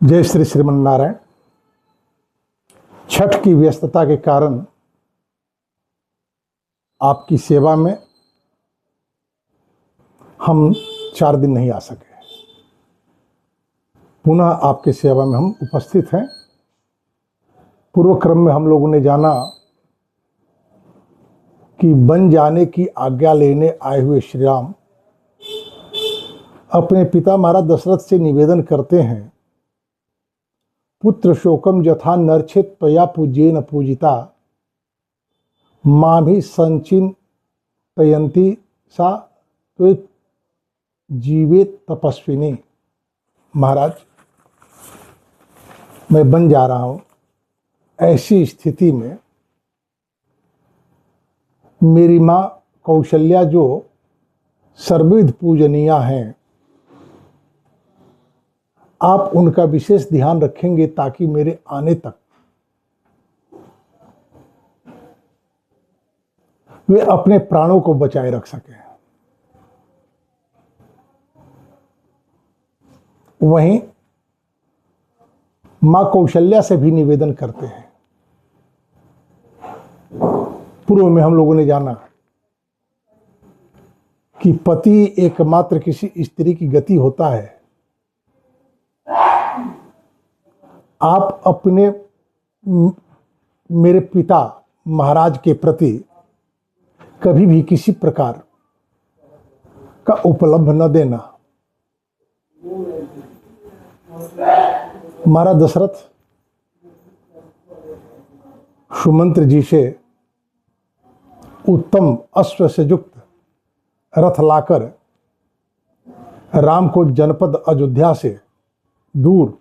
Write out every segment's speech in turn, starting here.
जय श्री श्रीमन नारायण। छठ की व्यस्तता के कारण आपकी सेवा में हम 4 दिन नहीं आ सके। पुनः आपकी सेवा में हम उपस्थित हैं। पूर्व क्रम में हम लोगों ने जाना कि बन जाने की आज्ञा लेने आए हुए श्री राम अपने पिता महाराज दशरथ से निवेदन करते हैं, पुत्र शोकम यथा नरछेत त्वया पूज्येन पूजिता मां भी संचिन्तयन्ति सा तो जीवेत तपस्विनी। महाराज, मैं बन जा रहा हूं। ऐसी स्थिति में मेरी मां कौशल्या जो सर्वविध पूजनीया हैं, आप उनका विशेष ध्यान रखेंगे ताकि मेरे आने तक वे अपने प्राणों को बचाए रख सकें। वहीं मां कौशल्या से भी निवेदन करते हैं। पूर्व में हम लोगों ने जाना कि पति एकमात्र किसी स्त्री की गति होता है। आप अपने मेरे पिता महाराज के प्रति कभी भी किसी प्रकार का उपलब्ध न देना। महाराज दशरथ सुमंत्र जी से उत्तम अश्व से युक्त रथ लाकर राम को जनपद अयोध्या से दूर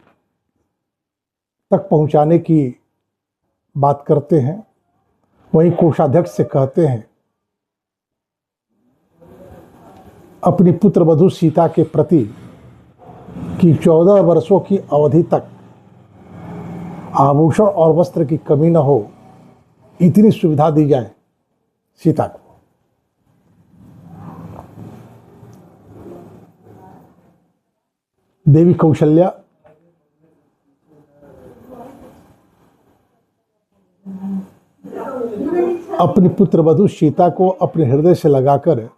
तक पहुंचाने की बात करते हैं। वहीं कोषाध्यक्ष से कहते हैं, अपनी पुत्र वधू सीता के प्रति कि 14 वर्षों की अवधि तक आभूषण और वस्त्र की कमी न हो, इतनी सुविधा दी जाए सीता को। देवी कौशल्या अपनी पुत्र वधू सीता को अपने हृदय से लगाकर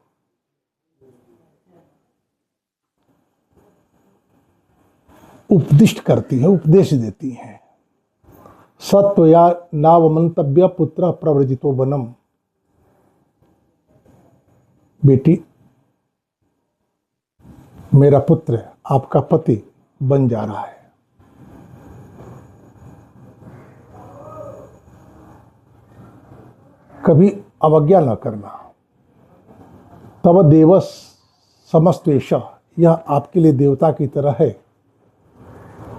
उपदिष्ट करती है, उपदेश देती हैं। सत्वया नावमंतव्य पुत्र प्रव्रजितो वनम। बेटी, मेरा पुत्र आपका पति बन जा रहा है। कभी अवज्ञा न करना। तब देव समस्तेश, यह आपके लिए देवता की तरह है।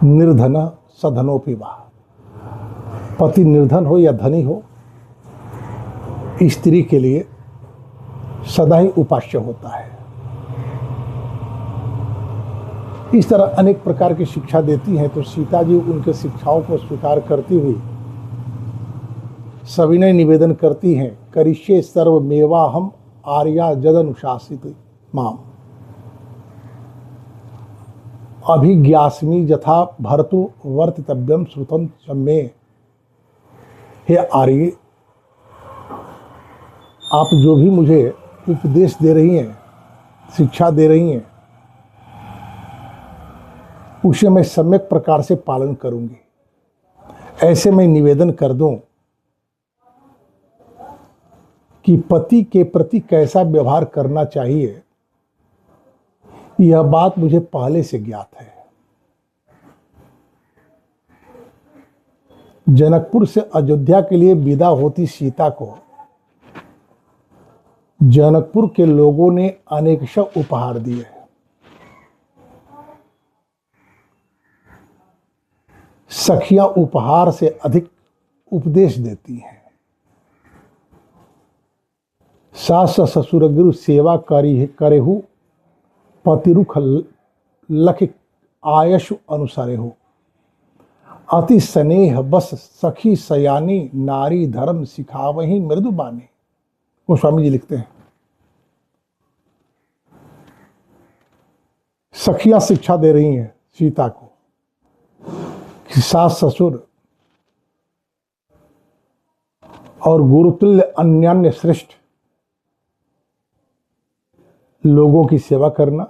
निर्धन सधनोपि वा, पति निर्धन हो या धनी हो, स्त्री के लिए सदा ही उपास्य होता है। इस तरह अनेक प्रकार की शिक्षा देती हैं। तो सीता जी उनके शिक्षाओं को स्वीकार करती हुई सविनय निवेदन करती हैं, करिष्ये सर्वमेवा हम आर्या जदनुशासित माम अभिज्ञास्मि यथा भर्तु वर्तितव्यम श्रुतम सम्मे। हे आर्य, आप जो भी मुझे उपदेश दे रही हैं, शिक्षा दे रही हैं, उसे मैं सम्यक प्रकार से पालन करूंगी। ऐसे मैं निवेदन कर दूं कि पति के प्रति कैसा व्यवहार करना चाहिए, यह बात मुझे पहले से ज्ञात है। जनकपुर से अयोध्या के लिए विदा होती सीता को जनकपुर के लोगों ने अनेक उपहार दिए। सखियां उपहार से अधिक उपदेश देती हैं। सास ससुर गुरु सेवा करेहु पतिरुख लख आयशु अनुसारे हो। अति स्नेह बस सखी सयानी नारी धर्म सिखावही मृदु बानी। गोस्वामी जी लिखते हैं, सखियां शिक्षा दे रही हैं सीता को कि सास ससुर और गुरुतुल्य अन्यान्य श्रेष्ठ लोगों की सेवा करना,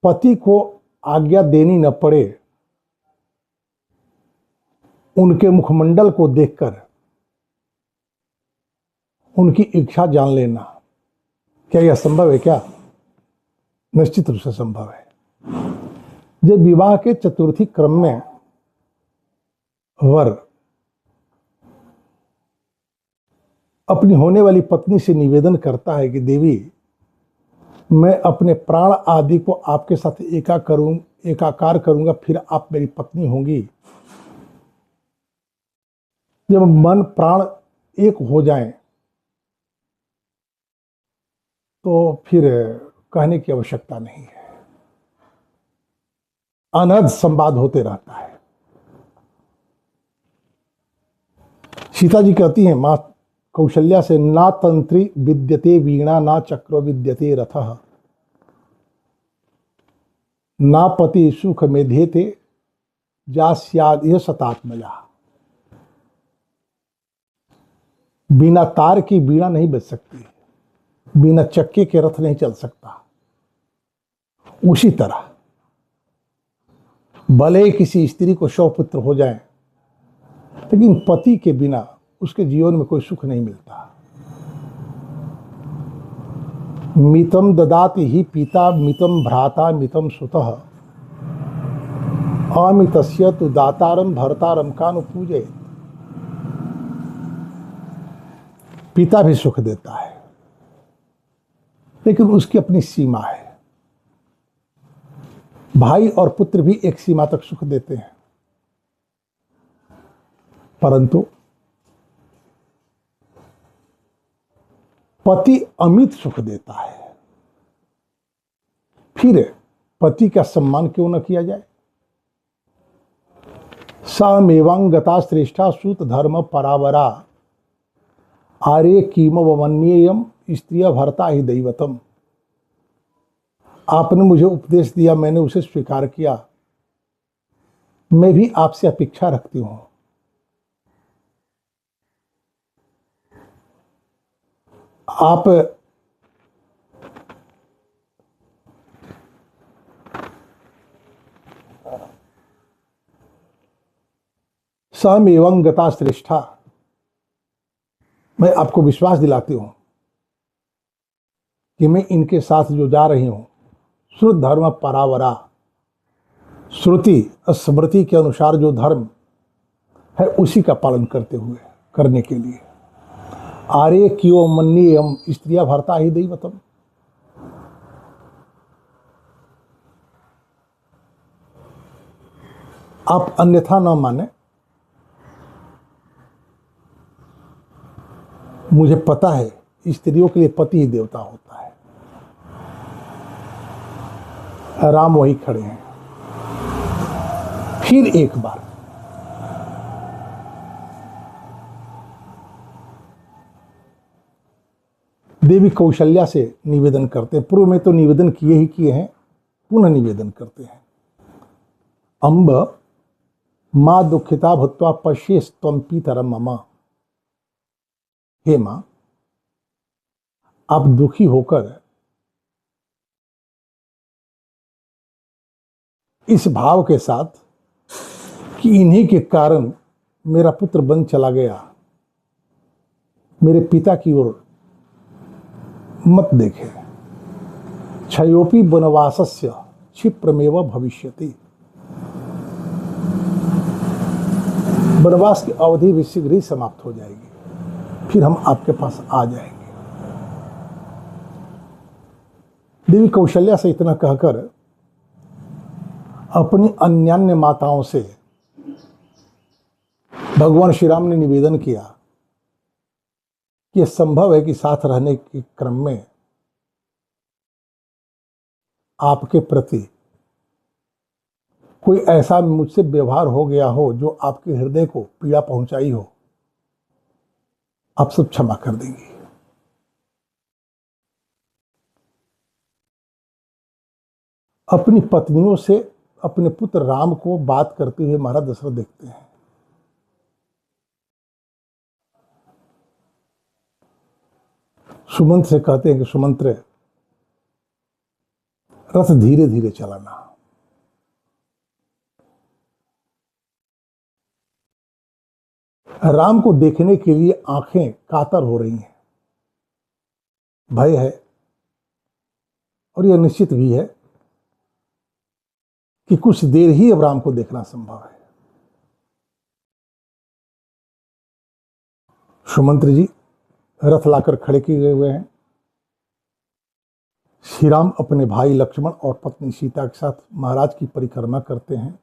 पति को आज्ञा देनी न पड़े, उनके मुखमंडल को देखकर उनकी इच्छा जान लेना, क्या यह संभव है? क्या निश्चित रूप से संभव है। जब विवाह के चतुर्थी क्रम में वर अपनी होने वाली पत्नी से निवेदन करता है कि देवी, मैं अपने प्राण आदि को आपके साथ एकाकार करूंगा, फिर आप मेरी पत्नी होंगी। जब मन प्राण एक हो जाएं, तो फिर कहने की आवश्यकता नहीं है। अनहद संवाद होते रहता है। सीता जी कहती हैं मां कौशल्या से, ना तंत्री विद्यते वीणा, ना चक्र विद्यते रथः, ना पति सुख मेध्येते, जा स्याद यह सतात्मजा। बिना तार की वीणा नहीं बज सकती, बिना चक्के के रथ नहीं चल सकता। उसी तरह भले किसी स्त्री को 100 पुत्र हो जाए, लेकिन पति के बिना उसके जीवन में कोई सुख नहीं मिलता। मितम ददाति ही पिता, मितम भ्राता, मितम सुतः, अमितस्य तु दातारम भर्तारम कानु पूजे। पिता भी सुख देता है, लेकिन उसकी अपनी सीमा है। भाई और पुत्र भी एक सीमा तक सुख देते हैं, परंतु पति अमित सुख देता है। फिर पति का सम्मान क्यों न किया जाए? समेवांगता श्रेष्ठा सूत धर्म परावरा, आर्य कीम वमन्येयम स्त्रिय भरता ही दैवतम। आपने मुझे उपदेश दिया, मैंने उसे स्वीकार किया, मैं भी आपसे अपेक्षा रखती हूं। आप समेवं गता श्रेष्ठा, मैं आपको विश्वास दिलाती हूं कि मैं इनके साथ जो जा रही हूं, श्रुत धर्म परावरा, श्रुति स्मृति के अनुसार जो धर्म है उसी का पालन करने के लिए। आर्य कियो मन्येयम स्त्रिया भरता ही दैवतम। आप अन्यथा न माने, मुझे पता है स्त्रियों के लिए पति ही देवता होता है। राम वही खड़े हैं। फिर एक बार देवी कौशल्या से निवेदन करते हैं। पूर्व में तो निवेदन किए हैं, पुनः निवेदन करते हैं। अम्ब मां दुखिता भूत्वा पश्येस्त्वं पीतरम मम। हे मां, आप दुखी होकर इस भाव के साथ कि इन्हीं के कारण मेरा पुत्र बन चला गया, मेरे पिता की ओर मत देखे। क्षयोपि वनवासस्य क्षिप्रमेव भविष्यति। वनवास की अवधि भी शीघ्र ही समाप्त हो जाएगी, फिर हम आपके पास आ जाएंगे। देवी कौशल्या से इतना कहकर अपनी अन्यान्य माताओं से भगवान श्री राम ने निवेदन किया कि यह संभव है कि साथ रहने के क्रम में आपके प्रति कोई ऐसा मुझसे व्यवहार हो गया हो जो आपके हृदय को पीड़ा पहुंचाई हो, आप सब क्षमा कर देंगी। अपनी पत्नियों से अपने पुत्र राम को बात करते हुए महाराज दशरथ देखते हैं। सुमंत्र से कहते हैं कि सुमंत्र, रथ धीरे धीरे चलाना। राम को देखने के लिए आंखें कातर हो रही हैं, भय है और यह निश्चित भी है कि कुछ देर ही अब राम को देखना संभव है। सुमंत्र जी रथ लाकर खड़े किए गए हुए हैं। श्री राम अपने भाई लक्ष्मण और पत्नी सीता के साथ महाराज की परिक्रमा करते हैं,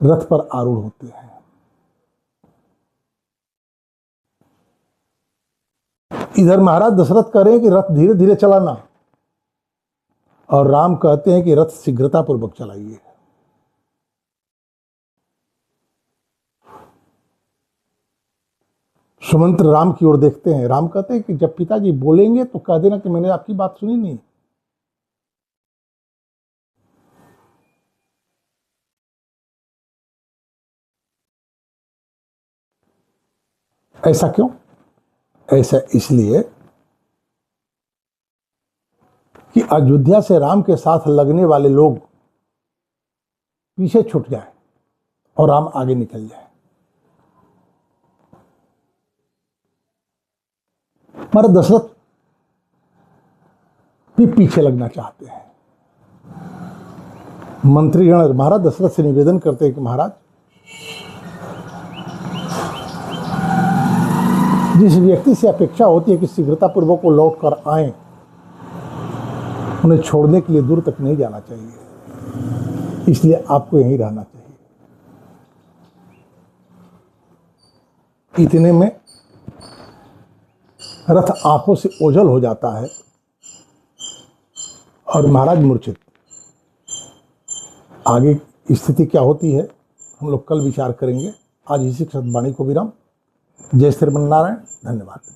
रथ पर आरूढ़ होते हैं। इधर महाराज दशरथ कह रहे हैं कि रथ धीरे धीरे चलाना, और राम कहते हैं कि रथ शीघ्रतापूर्वक चलाइए। सुमंत्र राम की ओर देखते हैं। राम कहते हैं कि जब पिताजी बोलेंगे तो कह देना कि मैंने आपकी बात सुनी नहीं। ऐसा क्यों? ऐसा इसलिए कि अयोध्या से राम के साथ लगने वाले लोग पीछे छूट जाएं और राम आगे निकल जाए। महाराज दशरथ भी पीछे लगना चाहते हैं। मंत्रीगण महाराज दशरथ से निवेदन करते हैं कि महाराज, जिस व्यक्ति से अपेक्षा होती है कि शीघ्रतापूर्वक वो लौट कर आए, उन्हें छोड़ने के लिए दूर तक नहीं जाना चाहिए, इसलिए आपको यहीं रहना चाहिए। इतने में रथ आंखों से ओझल हो जाता है और महाराज मूर्छित। आगे स्थिति क्या होती है हम लोग कल विचार करेंगे। आज इसी के साथ वाणी को विराम। जय श्री नारायण। धन्यवाद।